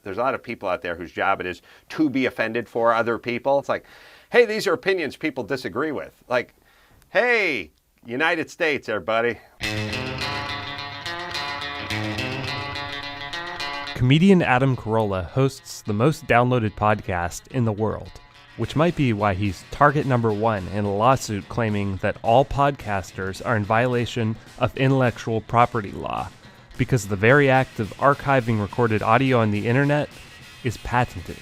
there's a lot of people out there whose job it is to be offended for other people. It's like, hey, these are opinions people disagree with. Like, hey, United States, everybody. Comedian Adam Carolla hosts the most downloaded podcast in the world, which might be why he's target number one in a lawsuit claiming that all podcasters are in violation of intellectual property law, because the very act of archiving recorded audio on the internet is patented.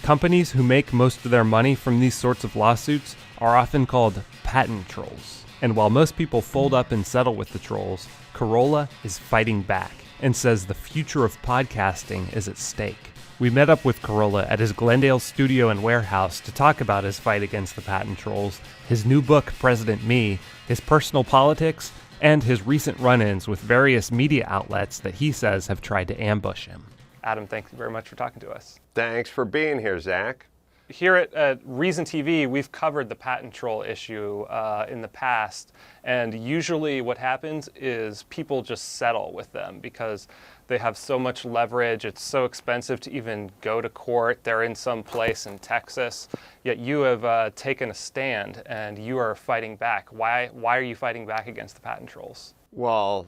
Companies who make most of their money from these sorts of lawsuits are often called patent trolls. And while most people fold up and settle with the trolls, Carolla is fighting back and says the future of podcasting is at stake. We met up with Carolla at his Glendale studio and warehouse to talk about his fight against the patent trolls, his new book, President Me, his personal politics, and his recent run-ins with various media outlets that he says have tried to ambush him. Adam, thank you very much for talking to us. Thanks for being here, Zach. Here at ReasonTV, we've covered the patent troll issue in the past, and usually what happens is people just settle with them because they have so much leverage. It's so expensive to even go to court. They're in some place in Texas, yet you have taken a stand and you are fighting back. Why are you fighting back against the patent trolls? Well,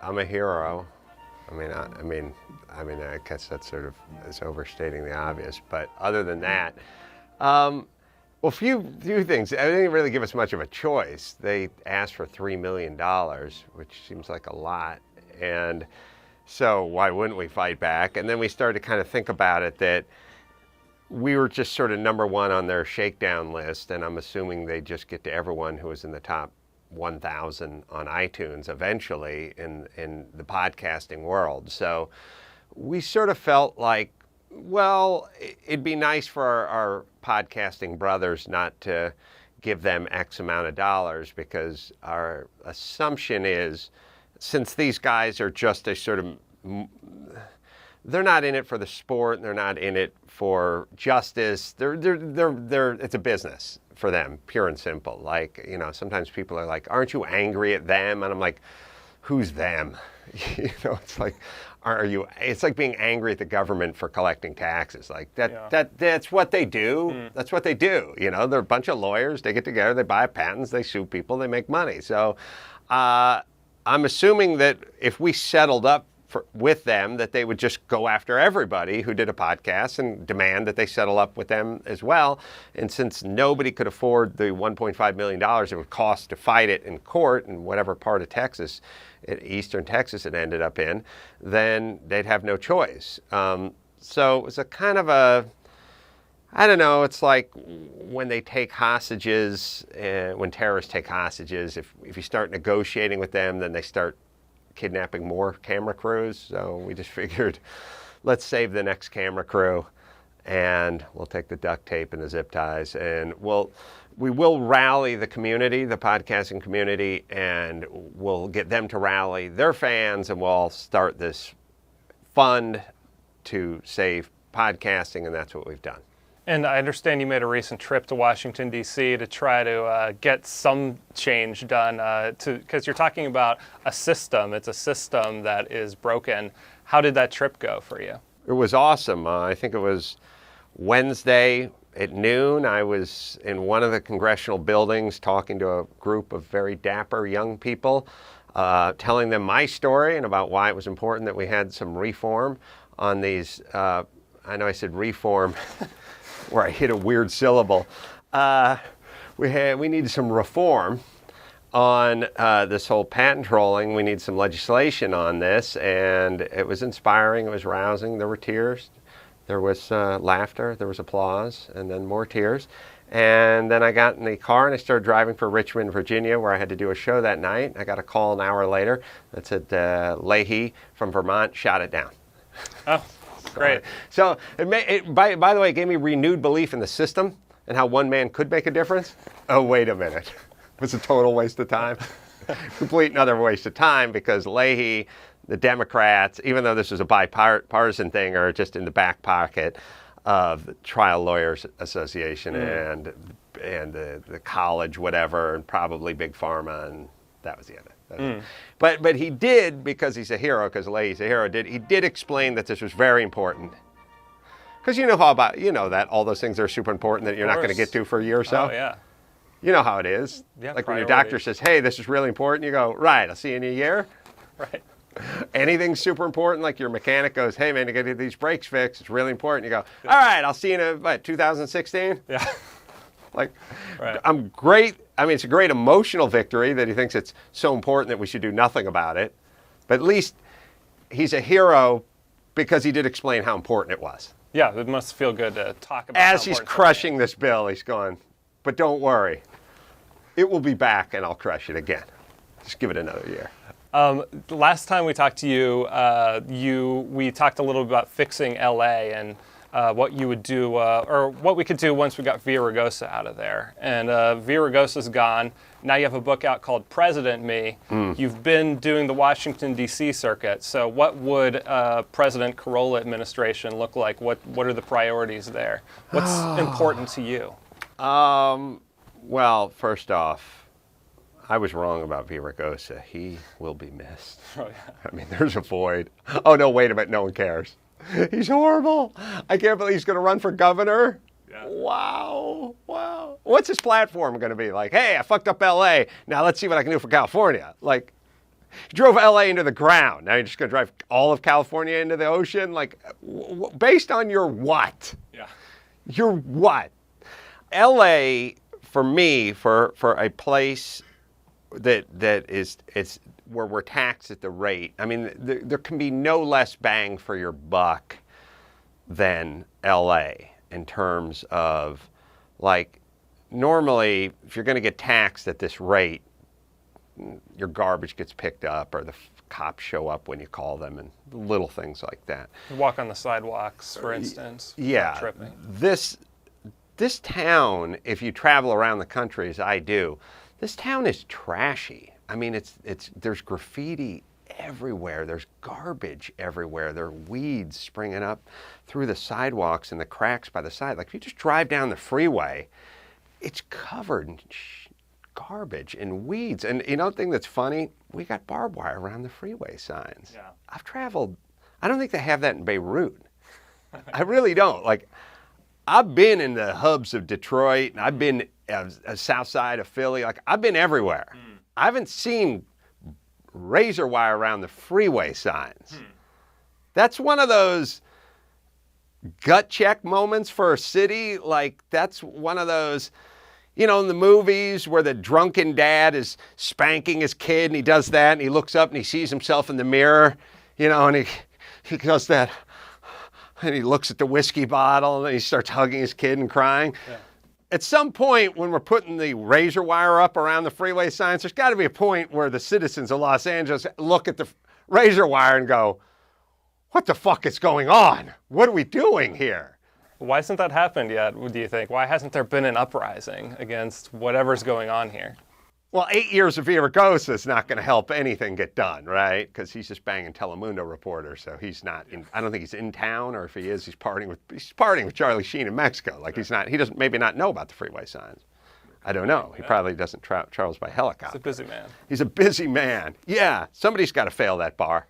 I'm a hero. I guess that sort of is overstating the obvious, but other than that, few things. They didn't really give us much of a choice. They asked for $3 million, which seems like a lot, and so why wouldn't we fight back? And then we started to kind of think about it, that we were just sort of number one on their shakedown list, and I'm assuming they just get to everyone who was in the top 1,000 on iTunes eventually in the podcasting world. So we sort of felt like, well, it'd be nice for our podcasting brothers not to give them X amount of dollars, because our assumption is, since these guys are just a sort of, they're not in it for the sport, they're not in it for justice, it's a business for them, pure and simple. Like, sometimes people are like, aren't you angry at them? And I'm like, who's them? It's like, it's like being angry at the government for collecting taxes. Like that's what they do. That's what they do. They're a bunch of lawyers. They get together, they buy patents, they sue people, they make money. So I'm assuming that if we settled up with them, that they would just go after everybody who did a podcast and demand that they settle up with them as well. And since nobody could afford the $1.5 million it would cost to fight it in court in whatever part of Texas, eastern Texas it ended up in, then they'd have no choice. So it was a kind of I don't know, it's like when they take hostages, when terrorists take hostages, if you start negotiating with them, then they start kidnapping more camera crews. So we just figured, let's save the next camera crew, and we'll take the duct tape and the zip ties, and we will rally the community, the podcasting community, and we'll get them to rally their fans, and we'll start this fund to save podcasting, and that's what we've done. And I understand you made a recent trip to Washington, D.C. to try to get some change done, because you're talking about a system. It's a system that is broken. How did that trip go for you? It was awesome. I think it was Wednesday at noon. I was in one of the congressional buildings talking to a group of very dapper young people, telling them my story and about why it was important that we had some reform on these. I know I said reform where I hit a weird syllable. We needed some reform on this whole patent trolling. We need some legislation on this, and it was inspiring, it was rousing. There were tears, there was laughter, there was applause, and then more tears. And then I got in the car and I started driving for Richmond, Virginia, where I had to do a show that night. I got a call an hour later that said Leahy from Vermont shot it down. Oh. Great. So, by the way, it gave me renewed belief in the system and how one man could make a difference. Oh, wait a minute. It was a total waste of time. Complete and utter waste of time, because Leahy, the Democrats, even though this was a bipartisan thing, are just in the back pocket of the Trial Lawyers Association and the college, whatever, and probably Big Pharma, and that was the end of it. But he did, because he's a hero, because Leahy's a hero, he did explain that this was very important Because you know that all those things are super important that you're not going to get to for a year or so. Oh, yeah. You know how it is. Yeah, like when your priorities. doctor says, hey, this is really important, you go, right, I'll see you in a year. Right. Anything super important, like your mechanic goes, hey, man, I got to get these brakes fixed. It's really important. You go, all right, I'll see you in, 2016? Yeah. Like, Right. I'm great. I mean, it's a great emotional victory that he thinks it's so important that we should do nothing about it. But at least he's a hero because he did explain how important it was. Yeah, it must feel good to talk about As how he's important crushing this bill, he's going, but don't worry. It will be back and I'll crush it again. Just give it another year. Last time we talked to you, we talked a little bit about fixing LA and what you would do, or what we could do once we got Villaraigosa out of there. And Villaraigosa's gone. Now you have a book out called President Me. You've been doing the Washington, D.C. circuit. So what would President Carolla administration look like? What are the priorities there? What's important to you? Well, first off, I was wrong about Villaraigosa. He will be missed. Oh, yeah. I mean, there's a void. Oh, no, wait a minute. No one cares. He's horrible. I can't believe he's going to run for governor. Yeah. Wow. What's his platform going to be? Like, hey, I fucked up L.A. Now let's see what I can do for California. Like, he drove L.A. into the ground. Now you're just going to drive all of California into the ocean? Like, based on your what? Yeah. Your what? L.A., for me, for a place that is where we're taxed at the rate. I mean, there can be no less bang for your buck than LA in terms of, like, normally, if you're going to get taxed at this rate, your garbage gets picked up or the cops show up when you call them and little things like that. Walk on the sidewalks, for instance. Yeah. Not tripping. This town, if you travel around the country as I do, this town is trashy. I mean, there's graffiti everywhere. There's garbage everywhere. There are weeds springing up through the sidewalks and the cracks by the side. Like, if you just drive down the freeway, it's covered in garbage and weeds. And you know the thing that's funny? We got barbed wire around the freeway signs. Yeah. I've traveled. I don't think they have that in Beirut. I really don't. Like, I've been in the hubs of Detroit, and I've been south side of Philly. Like, I've been everywhere. I haven't seen razor wire around the freeway signs. That's one of those gut check moments for a city. Like, that's one of those, in the movies where the drunken dad is spanking his kid, and he does that, and he looks up and he sees himself in the mirror, and he goes that. And he looks at the whiskey bottle and he starts hugging his kid and crying. Yeah. At some point when we're putting the razor wire up around the freeway signs, there's got to be a point where the citizens of Los Angeles look at the razor wire and go, what the fuck is going on? What are we doing here? Why hasn't that happened yet, do you think? Why hasn't there been an uprising against whatever's going on here? Well, 8 years of Villaraigosa is not going to help anything get done, right? Because he's just banging Telemundo reporters, so he's not in. I don't think he's in town, or if he is, he's partying with Charlie Sheen in Mexico. Like, he's not. He doesn't maybe not know about the freeway signs. I don't know. He probably doesn't travels by helicopter. He's a busy man. He's a busy man. Yeah, somebody's got to fail that bar.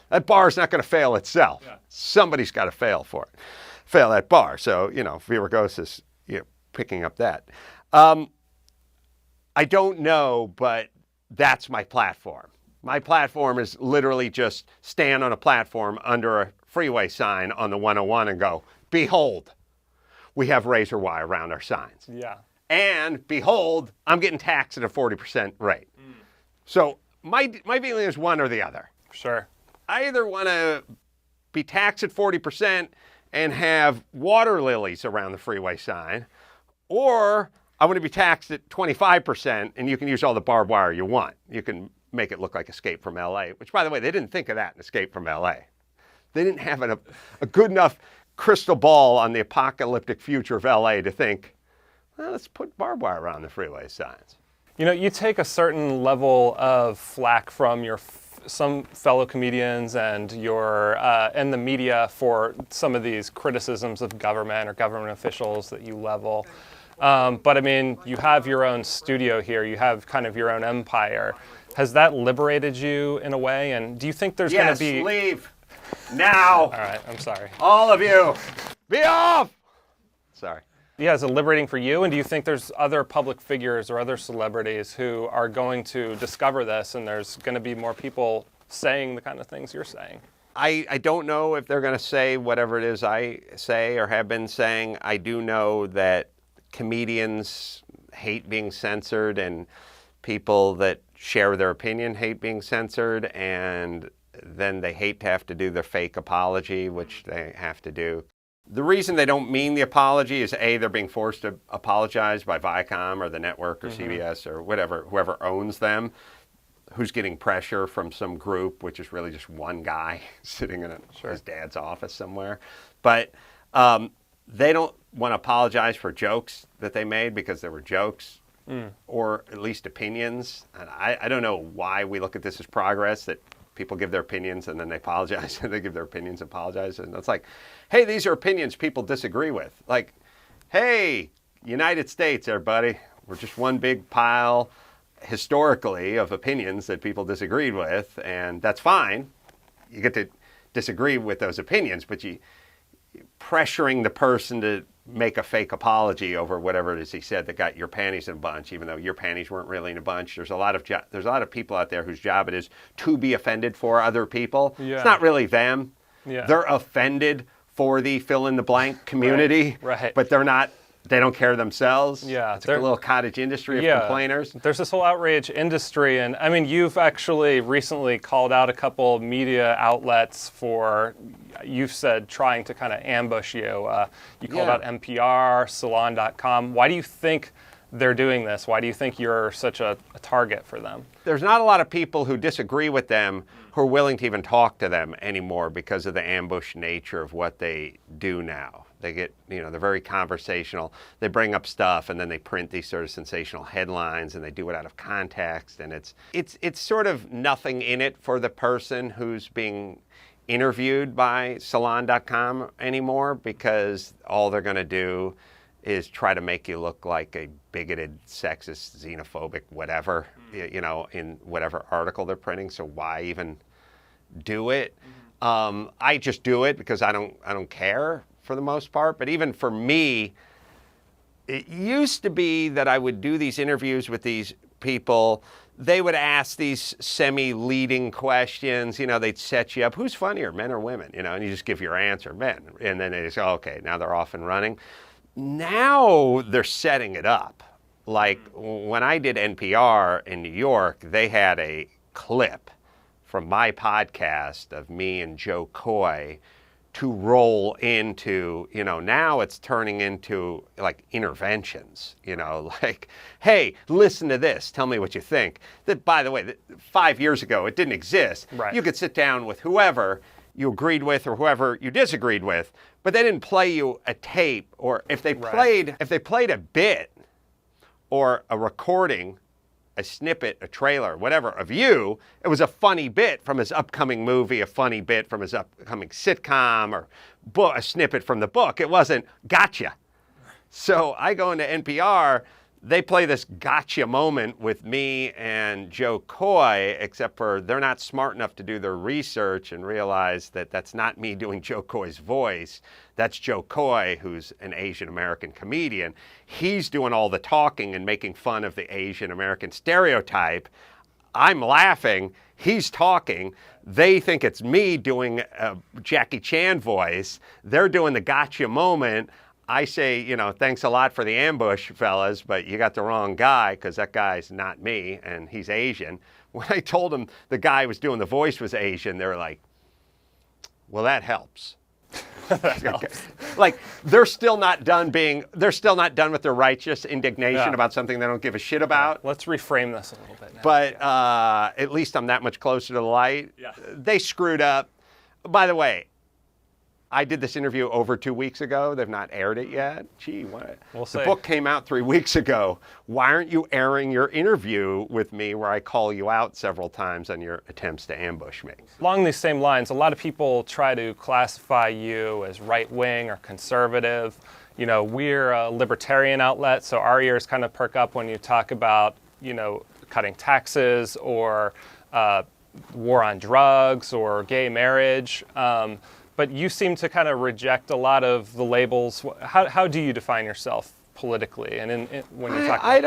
That bar is not going to fail itself. Yeah. Somebody's got to fail that bar. So Villaraigosa's picking up that. I don't know, but that's my platform. My platform is literally just stand on a platform under a freeway sign on the 101 and go, behold, we have razor wire around our signs. Yeah. And behold, I'm getting taxed at a 40% rate. So my feeling is one or the other. Sure. I either want to be taxed at 40% and have water lilies around the freeway sign, or I want to be taxed at 25%, and you can use all the barbed wire you want. You can make it look like Escape from L.A., which, by the way, they didn't think of that in Escape from L.A. They didn't have a good enough crystal ball on the apocalyptic future of L.A. to think, well, let's put barbed wire around the freeway signs. You take a certain level of flack from some fellow comedians and and the media for some of these criticisms of government or government officials that you level. But I mean, you have your own studio here. You have kind of your own empire. Has that liberated you in a way? And do you think there's going to be... Yes, leave. Now. All right, I'm sorry. All of you. Be off! Sorry. Yeah, is it liberating for you? And do you think there's other public figures or other celebrities who are going to discover this and there's going to be more people saying the kind of things you're saying? I don't know if they're going to say whatever it is I say or have been saying. I do know that comedians hate being censored and people that share their opinion hate being censored, and then they hate to have to do their fake apology, which they have to do. The reason they don't mean the apology is A, they're being forced to apologize by Viacom or the network or CBS or whatever, whoever owns them, who's getting pressure from some group, which is really just one guy sitting in his dad's office somewhere. But they don't want to apologize for jokes that they made because they were jokes or at least opinions. And I don't know why we look at this as progress, that people give their opinions and then they apologize and they give their opinions and apologize. And it's like, hey, these are opinions people disagree with. Like, hey, United States, everybody, we're just one big pile historically of opinions that people disagreed with, and that's fine. You get to disagree with those opinions, but you pressuring the person to make a fake apology over whatever it is he said that got your panties in a bunch, even though your panties weren't really in a bunch. There's a lot of people out there whose job it is to be offended for other people. Yeah. It's not really them. Yeah. They're offended for the fill-in-the-blank community, right. But they don't care themselves. Yeah, it's like a little cottage industry of complainers. There's this whole outrage industry, and I mean, you've actually recently called out a couple media outlets for, you've said, trying to kind of ambush you. You called out NPR, Salon.com. Why do you think they're doing this? Why do you think you're such a target for them? There's not a lot of people who disagree with them who are willing to even talk to them anymore because of the ambush nature of what they do now. They get, they're very conversational. They bring up stuff and then they print these sort of sensational headlines and they do it out of context. And it's sort of nothing in it for the person who's being interviewed by Salon.com anymore, because all they're going to do is try to make you look like a bigoted, sexist, xenophobic, whatever, in whatever article they're printing. So why even do it? I just do it because I don't care for the most part. But even for me, it used to be that I would do these interviews with these people. They would ask these semi-leading questions. They'd set you up. Who's funnier, men or women? And you just give your answer, men. And then they say, okay, now they're off and running. Now they're setting it up. Like when I did NPR in New York, they had a clip from my podcast of me and Joe Coy to roll into, now it's turning into like interventions, like, hey, listen to this, tell me what you think. That, by the way, 5 years ago, it didn't exist. Right. You could sit down with whoever you agreed with or whoever you disagreed with, but they didn't play you a tape, or if they played a bit or a recording, a snippet, a trailer, whatever, of you, it was a funny bit from his upcoming movie, a funny bit from his upcoming sitcom, or a snippet from the book. It wasn't gotcha. So I go into NPR, they play this gotcha moment with me and Joe Coy, except for they're not smart enough to do their research and realize that that's not me doing Joe Coy's voice. That's Joe Coy, who's an Asian American comedian. He's doing all the talking and making fun of the Asian American stereotype. I'm laughing. He's talking. They think it's me doing a Jackie Chan voice. They're doing the gotcha moment. I say, thanks a lot for the ambush, fellas, but you got the wrong guy, because that guy's not me, and he's Asian. When I told them the guy who was doing the voice was Asian, they were like, well, that helps. That helps. Like, they're still not done with their righteous indignation about something they don't give a shit about. Let's reframe this a little bit now. But at least I'm that much closer to the light. Yeah. They screwed up. By the way, I did this interview over 2 weeks ago. They've not aired it yet. Gee, what? The book came out 3 weeks ago. Why aren't you airing your interview with me where I call you out several times on your attempts to ambush me? Along these same lines, a lot of people try to classify you as right-wing or conservative. We're a libertarian outlet, so our ears kind of perk up when you talk about, cutting taxes or war on drugs or gay marriage. but you seem to kind of reject a lot of the labels. How do you define yourself politically? And when you talk about I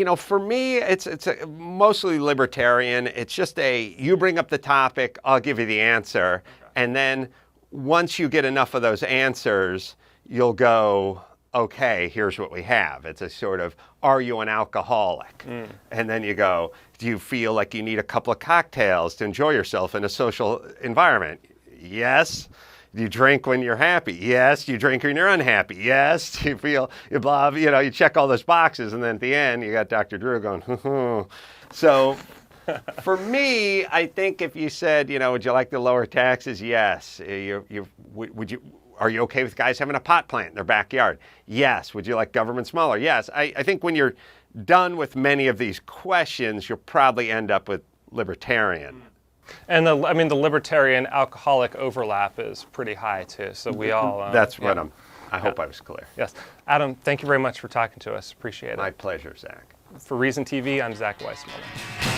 don't, for me, it's mostly libertarian. It's just you bring up the topic, I'll give you the answer. Okay. And then once you get enough of those answers, you'll go, okay, here's what we have. It's a sort of, are you an alcoholic? And then you go, do you feel like you need a couple of cocktails to enjoy yourself in a social environment? Yes. Do you drink when you're happy? Yes. Do you drink when you're unhappy? Yes. Do you feel, blah, you check all those boxes, and then at the end, you got Dr. Drew going, So for me, I think if you said, would you like the lower taxes? Yes. Are you okay with guys having a pot plant in their backyard? Yes. Would you like government smaller? Yes. I think when you're done with many of these questions, you'll probably end up with libertarian. And the libertarian alcoholic overlap is pretty high too. So we all. That's what I hope I was clear. Yes. Adam, thank you very much for talking to us. Appreciate it. My pleasure, Zach. For ReasonTV, I'm Zach Weissmuller.